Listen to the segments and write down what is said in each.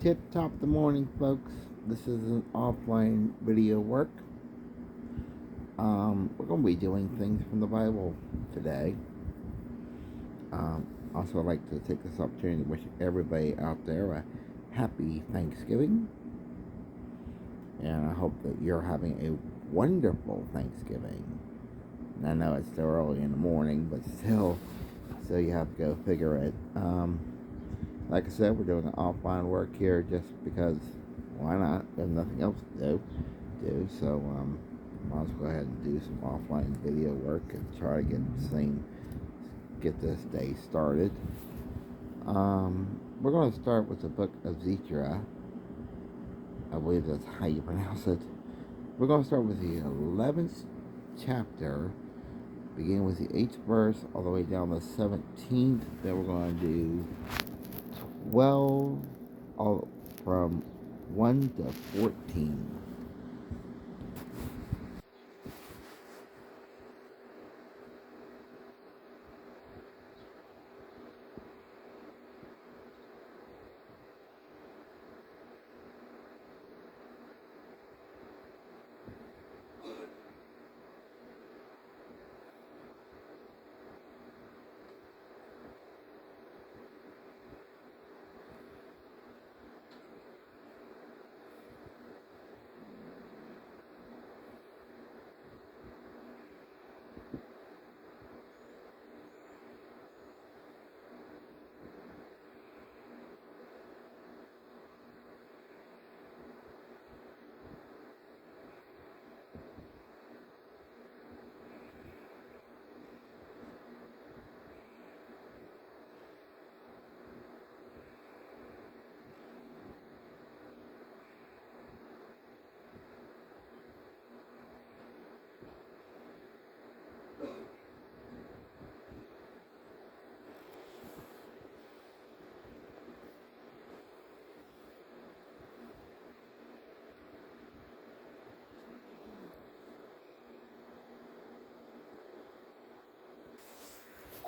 Tip top of the morning, folks. This is an offline video work. We're going to be doing things from the Bible today. Also, I'd like to take this opportunity to wish everybody out there a happy Thanksgiving. And I hope that you're having a wonderful Thanksgiving. And I know it's still early in the morning, but still you have to go figure it. Like I said, we're doing an offline work here just because why not? There's nothing else to do. So I'll just go ahead and do some offline video work and try to get this day started. We're going to start with the book of Ezra. I believe that's how you pronounce it. We're going to start with the 11th chapter, beginning with the 8th verse all the way down to the 17th. Then we're going to do 12, all from 1 to 14.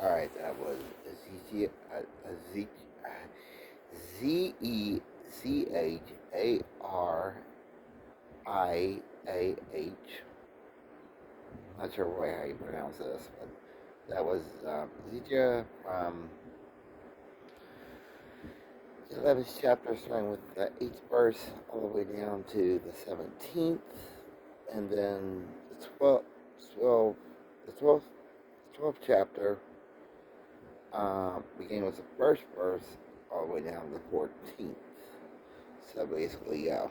Alright, that was Zechariah. Not sure really how you pronounce this, but that was Ezra, 11th chapter, starting with the 8th verse all the way down to the 17th, and then the 12th chapter, beginning with the first verse all the way down to the 14th. So basically, yeah,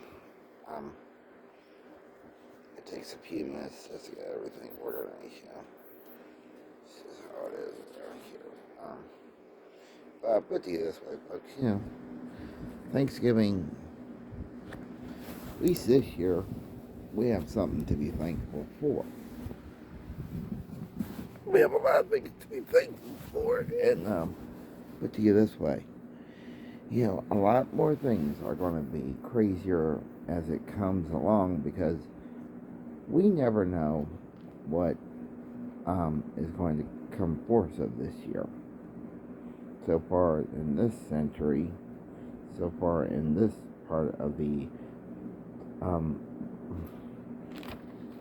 it takes a few minutes just to get everything organized, This is how it is around here. But I'll put it to you this way, folks, Thanksgiving, at least this year, we have something to be thankful for. We have a lot of things to be thankful for, and put to you this way, a lot more things are going to be crazier as it comes along because we never know what is going to come forth of this year. So far in this century, so far in this part of the,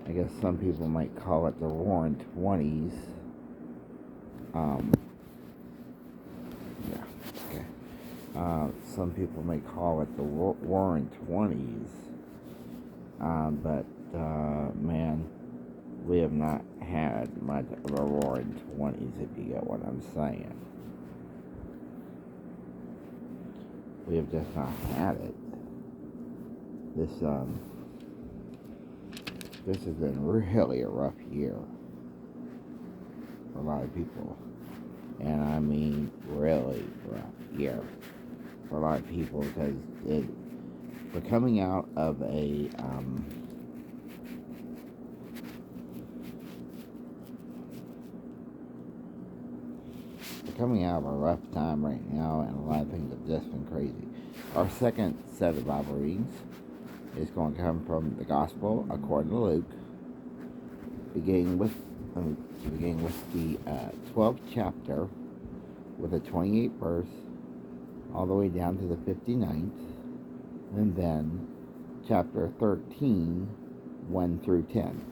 I guess some people might call it the Roaring '20s. Some people may call it the Roaring '20s, but man, we have not had much of a Roaring '20s, if you get what I'm saying. We have just not had it. This has been really a rough year for a lot of people, and I mean really rough year for a lot of people because we're coming out of a rough time right now, and a lot of things have just been crazy. Our second set of Bible readings is going to come from the Gospel according to Luke, beginning with the 12th chapter, with the 28th verse, all the way down to the 59th. and then chapter 13, 1 through 10.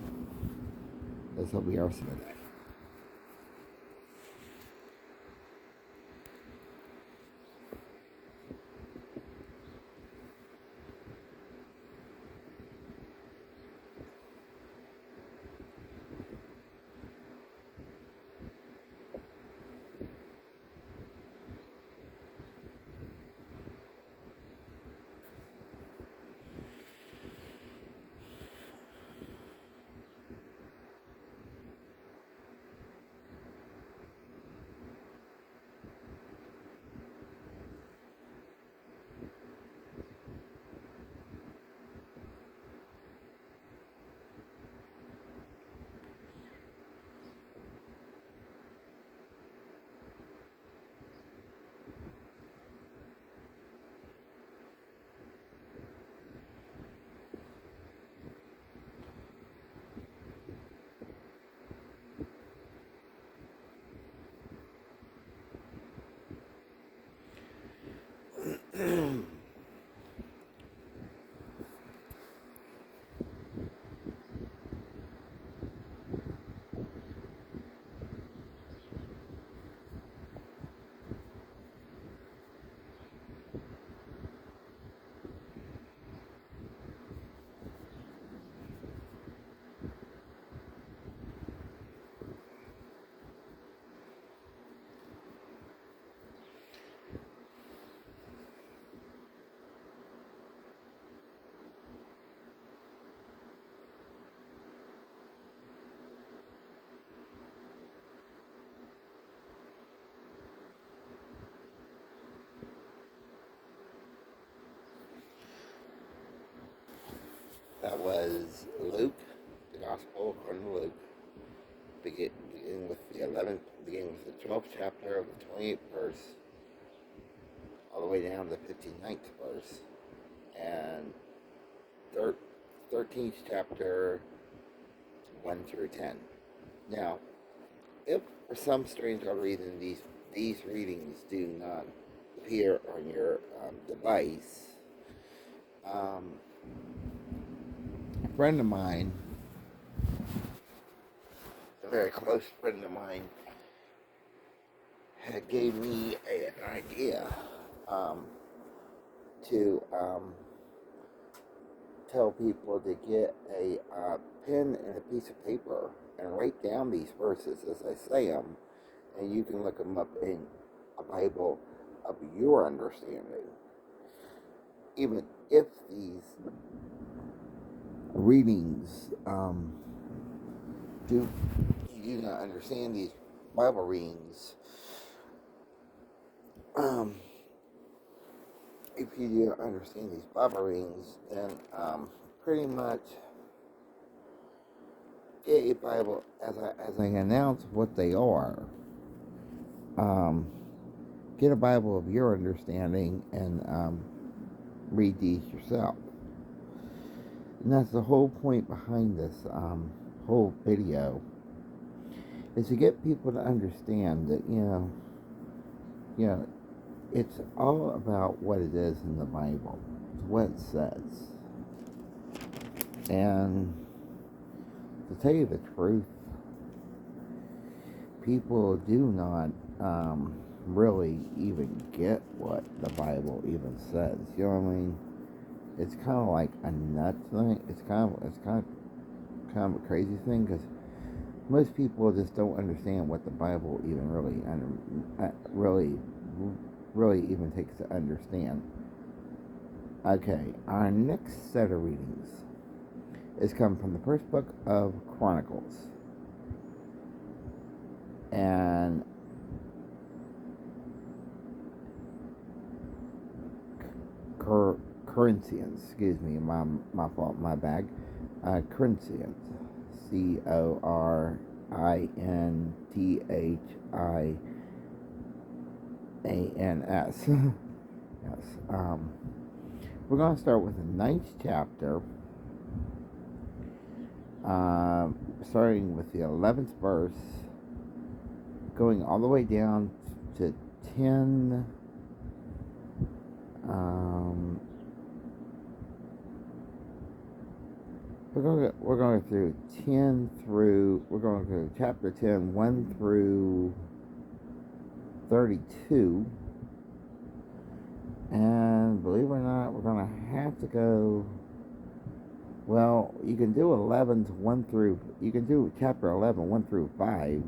This will be our Sunday. That was Luke, the Gospel according to Luke, beginning with beginning with the 12th chapter of the 28th verse, all the way down to the 59th verse, and 13th chapter 1 through 10. Now, if for some strange odd reason these readings do not appear on your device, a friend of mine, a very close friend of mine, had gave me an idea to tell people to get a pen and a piece of paper and write down these verses as I say them, and you can look them up in a Bible of your understanding. Even if these readings do you not understand these Bible readings, if you do not understand these Bible readings, then pretty much get a Bible as I announce what they are. Get a Bible of your understanding and read these yourself. And that's the whole point behind this whole video, is to get people to understand that, it's all about what it is in the Bible. It's what it says. And to tell you the truth, people do not really even get what the Bible even says. You know what I mean? It's kind of like a nut thing. It's kind of a crazy thing, because most people just don't understand what the Bible even really even takes to understand. Okay, our next set of readings is coming from the first book of Chronicles, and Corinthians, excuse me, my fault, my bag. Corinthians, Corinthians. Yes. We're going to start with the 9th chapter, starting with the 11th verse, going all the way down to 10. we're going through 10 through, we're going through chapter 10, 1 through 32. And believe it or not, we're going to have to go, well, you can do 11 to 1 through, you can do chapter 11, 1 through 5.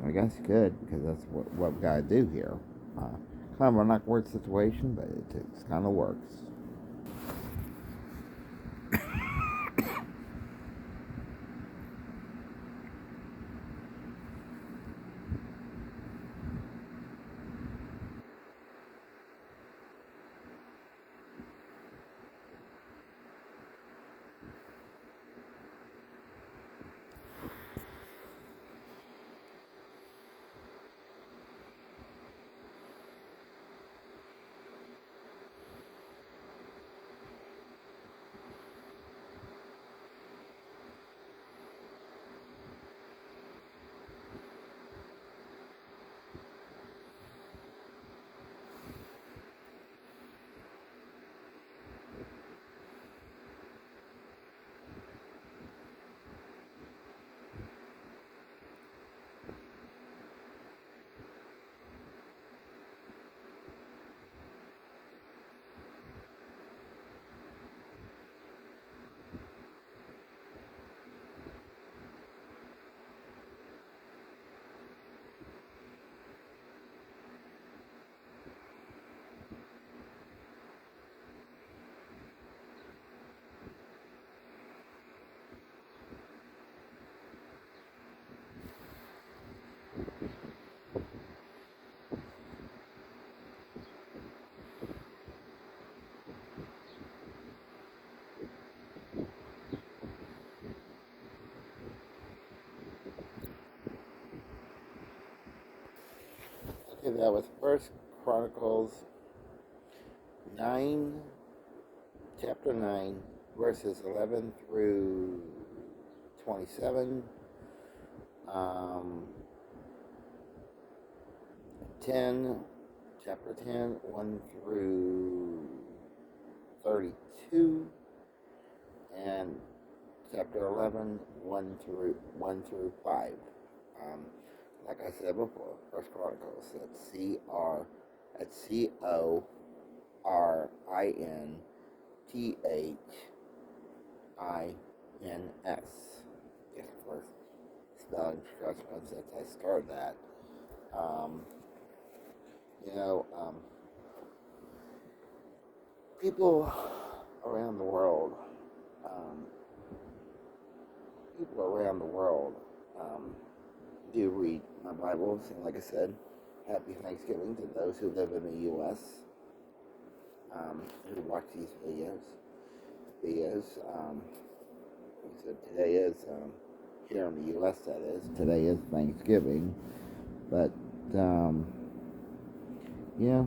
I guess you could, because that's what we got to do here. Kind of an awkward situation, but it kind of works. Okay, that was First Chronicles 9, chapter 9, verses 11 through 27. 10, chapter 10, 1 through 32, and chapter 11, 1 through 5. Like I said before, First Chronicles, that's CORINTHINS. Yes, for spelling instructions since I started that. Um, you know, people around the world, um, do read my Bibles, and like I said, happy Thanksgiving to those who live in the U.S. Who watch these videos. Like I said, today is here in the U.S. That is today is Thanksgiving, but yeah,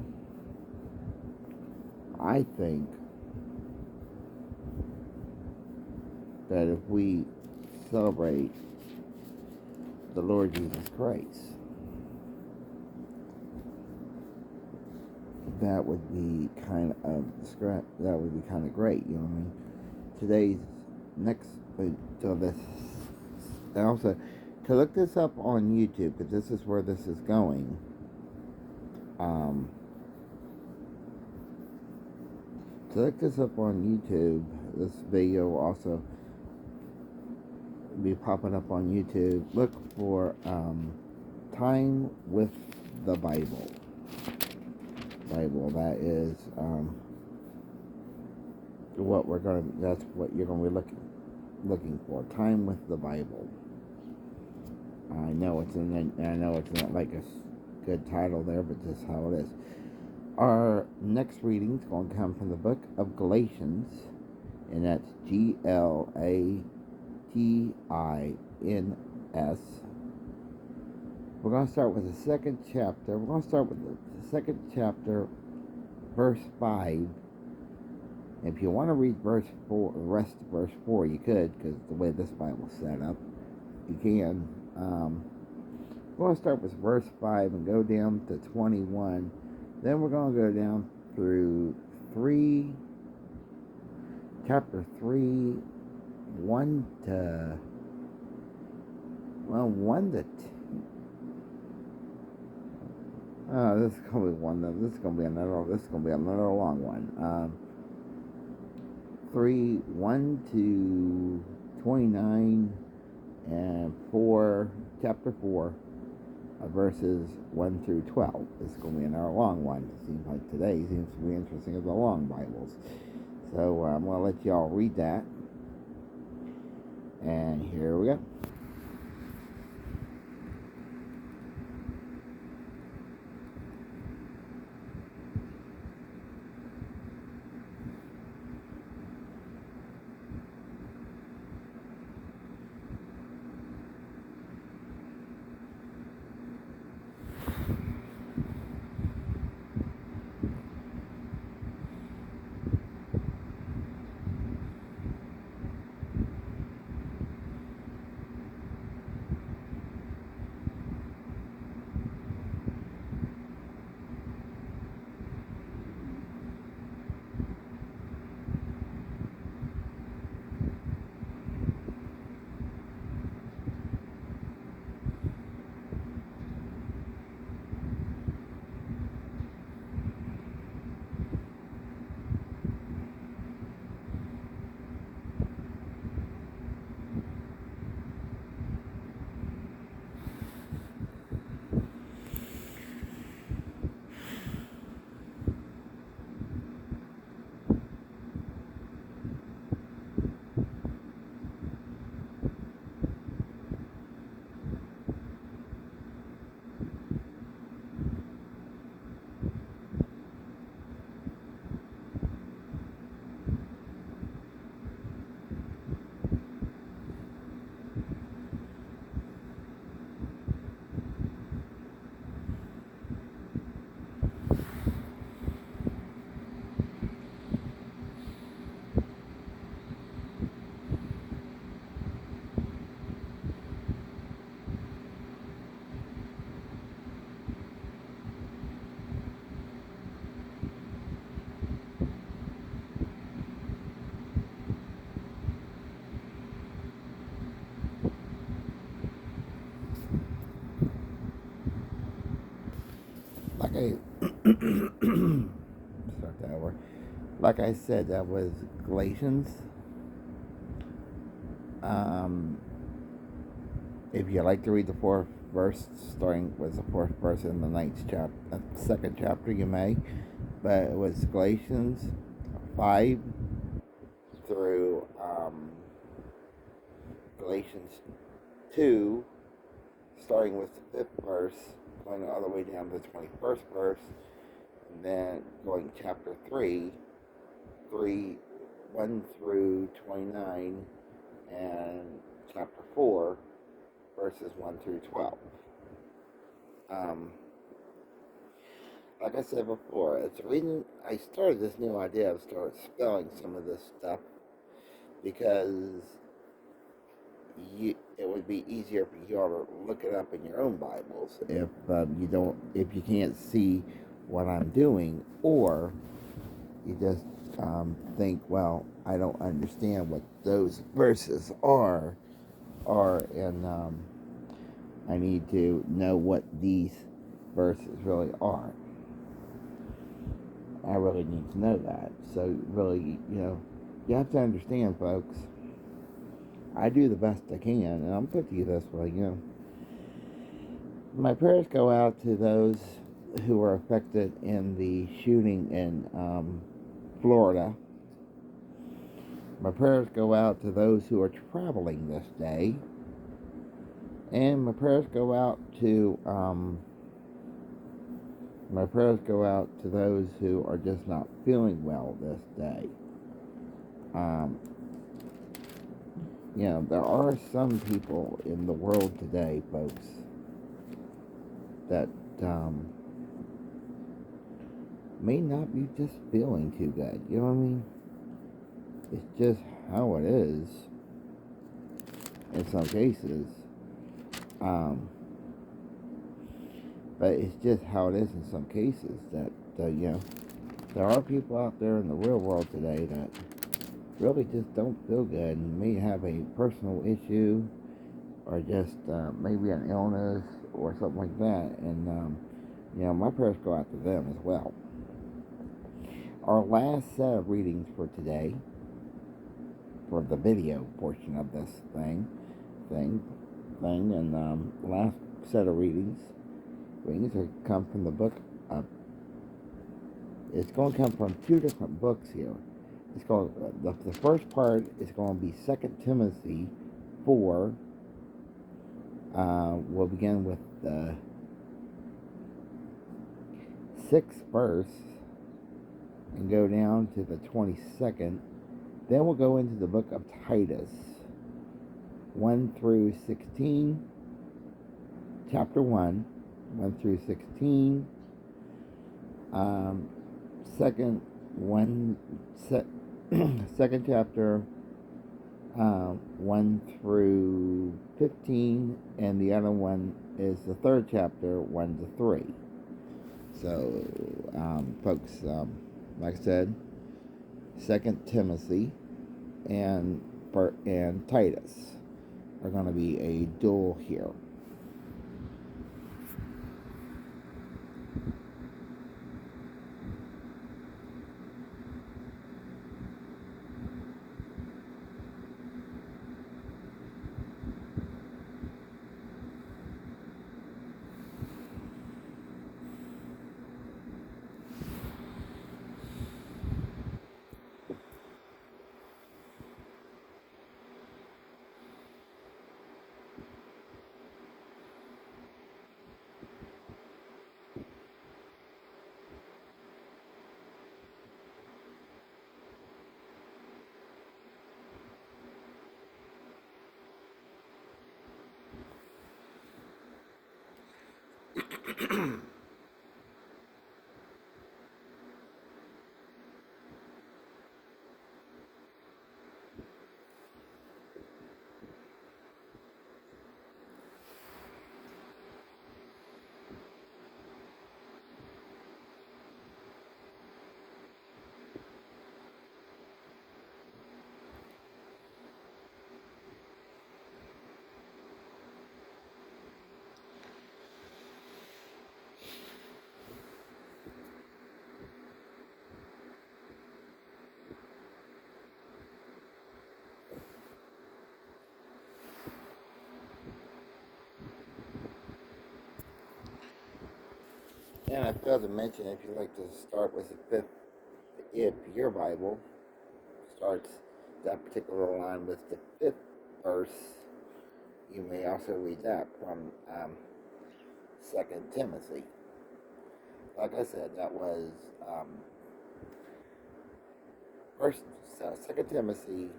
I think that if we celebrate the Lord Jesus Christ, that would be kind of great, you know what I mean? Today's next so this, and also to look this up on YouTube, because this is where this is going. To look this up on YouTube, this video will also be popping up on YouTube. Look for Time with the Bible. That is that's what you're gonna be looking for. Time with the Bible. I know it's not like a good title there, but just how it is. Our next reading is going to come from the book of Galatians, and that's GLATINS. We're going to start with the second chapter. We're going to start with the second chapter, verse 5. If you want to read verse 4, the rest of verse 4, you could, because the way this Bible's set up, you can. We're going to start with verse 5 and go down to 21. Then we're going to go down through chapter 3, 1 to, well, 1 to 2. This is gonna be one. This is gonna be another. This is gonna be another long one. 3, 1 to 29, and 4, chapter 4, verses 1 through 12. This is gonna be another long one. It seems like today seems to be interesting as the long Bibles. So I'm gonna let y'all read that, and here we go. Like I start that over. Like I said, that was Galatians. Um, if you like to read the fourth verse, starting with the fourth verse in the second chapter, you may. But it was Galatians 5 through Galatians 2, starting with the fifth verse, going all the way down to the 21st verse, and then going chapter 3, 1 through 29, and chapter 4, verses 1 through 12. Like I said before, it's the reason I started this new idea of start spelling some of this stuff, because it would be easier for you all to look it up in your own Bibles if you can't see what I'm doing, or you just think, well, I don't understand what those verses are, and I need to know what these verses really are. I really need to know that. So really, you have to understand, folks. I do the best I can, and I'm put to you this way, My prayers go out to those who were affected in the shooting in Florida. My prayers go out to those who are traveling this day. And my prayers go out to those who are just not feeling well this day. There are some people in the world today, folks, that may not be just feeling too good. You know what I mean? It's just how it is in some cases. But it's just how it is in some cases that, there are people out there in the real world today that really just don't feel good and may have a personal issue or just maybe an illness or something like that. And, my prayers go out to them as well. Our last set of readings for today, for the video portion of this thing, and last set of readings are come from the book. It's going to come from two different books here. It's called the first part is going to be 2 Timothy 4. We'll begin with the 6th verse and go down to the 22nd. Then we'll go into the book of Titus 1 through 16, chapter 1 through 16. Second chapter 1 through 15, and the other one is the third chapter 1 to 3. So, folks, like I said, 2 Timothy and Titus are going to be a duel here. And I failed to mention, if you like to start with the fifth, if your Bible starts that particular line with the 5th verse, you may also read that from 2 Timothy. Like I said, that was first 2 Timothy,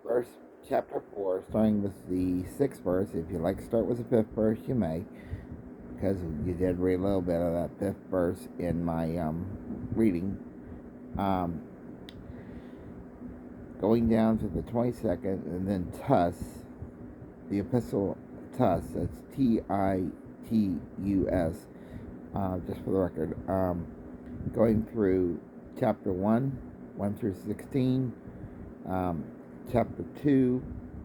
verse chapter 4, starting with the 6th verse. If you like to start with the 5th verse, you may, because you did read a little bit of that 5th verse in my reading. Going down to the 22nd, and then Tus, the epistle Tus, that's Titus, just for the record, going through chapter 1 through 16, chapter 2,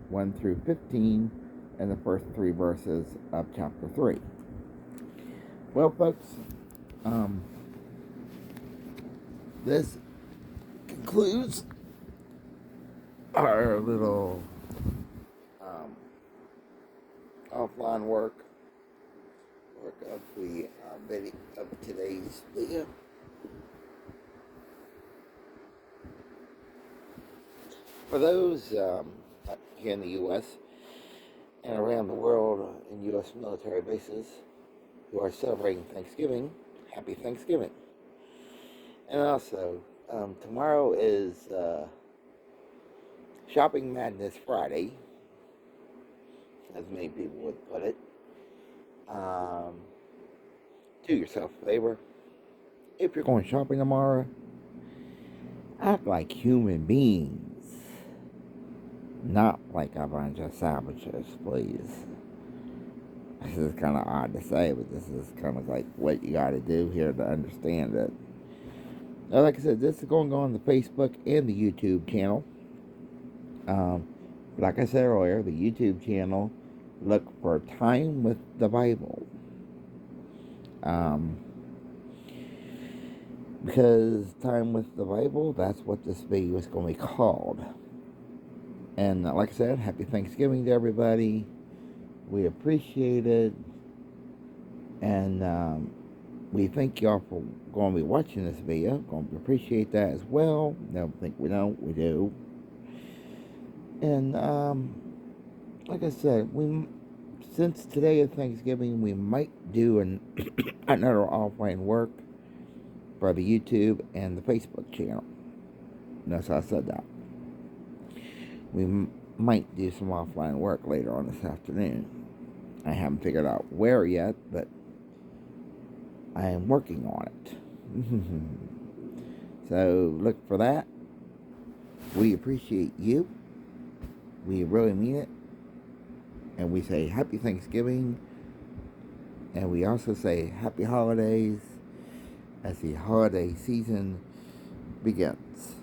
1 through 15, and the first 3 verses of chapter 3. Well, folks, this concludes our little offline work of the video of today's video. For those here in the U.S. and around the world in U.S. military bases who are celebrating Thanksgiving, happy Thanksgiving. And also, tomorrow is Shopping Madness Friday, as many people would put it. Do yourself a favor. If you're going shopping tomorrow, act like human beings, not like a bunch of savages, please. This is kind of odd to say, but this is kind of like what you got to do here to understand it. Like I said, this is going on the Facebook and the YouTube channel. Um, like I said earlier, the YouTube channel, look for Time with the Bible. Um, because Time with the Bible, that's what this video is going to be called. And like I said, happy Thanksgiving to everybody. We appreciate it. And we thank y'all for going to be watching this video. Going to appreciate that as well. Don't think we don't, we do. And like I said, since today is Thanksgiving, we might do another offline work for the YouTube and the Facebook channel. Notice I said that. We might do some offline work later on this afternoon. I haven't figured out where yet, but I am working on it. So look for that. We appreciate you. We really mean it. And we say happy Thanksgiving. And we also say happy holidays as the holiday season begins.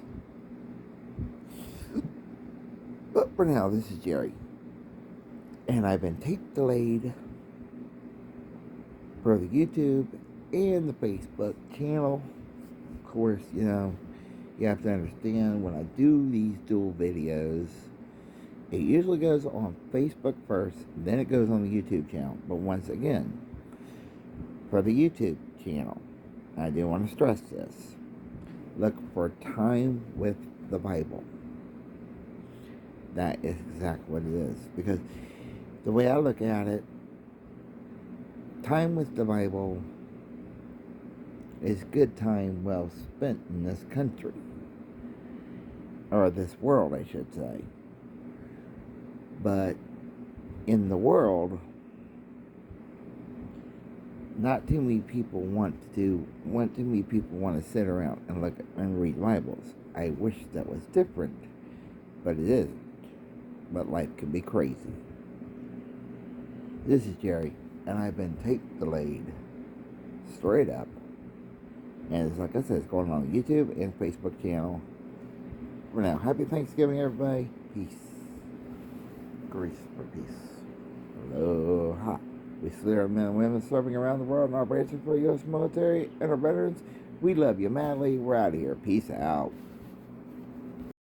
But for now, this is Jerry. And I've been tape delayed for the YouTube and the Facebook channel. Of course, you have to understand when I do these dual videos, it usually goes on Facebook first, then it goes on the YouTube channel. But once again, for the YouTube channel, I do want to stress this. Look for Time with the Bible. That is exactly what it is. Because the way I look at it, time with the Bible is good time well spent in this country. Or this world, I should say. But in the world, not too many people want to sit around and look and read Bibles. I wish that was different, but it isn't. But life can be crazy. This is Jerry, and I've been tape delayed straight up. And it's like I said, it's going on the YouTube and Facebook channel. For now, happy Thanksgiving, everybody. Peace. Grace for peace. Aloha. We salute our men and women serving around the world and our branches for the U.S. military and our veterans. We love you madly. We're out of here. Peace out.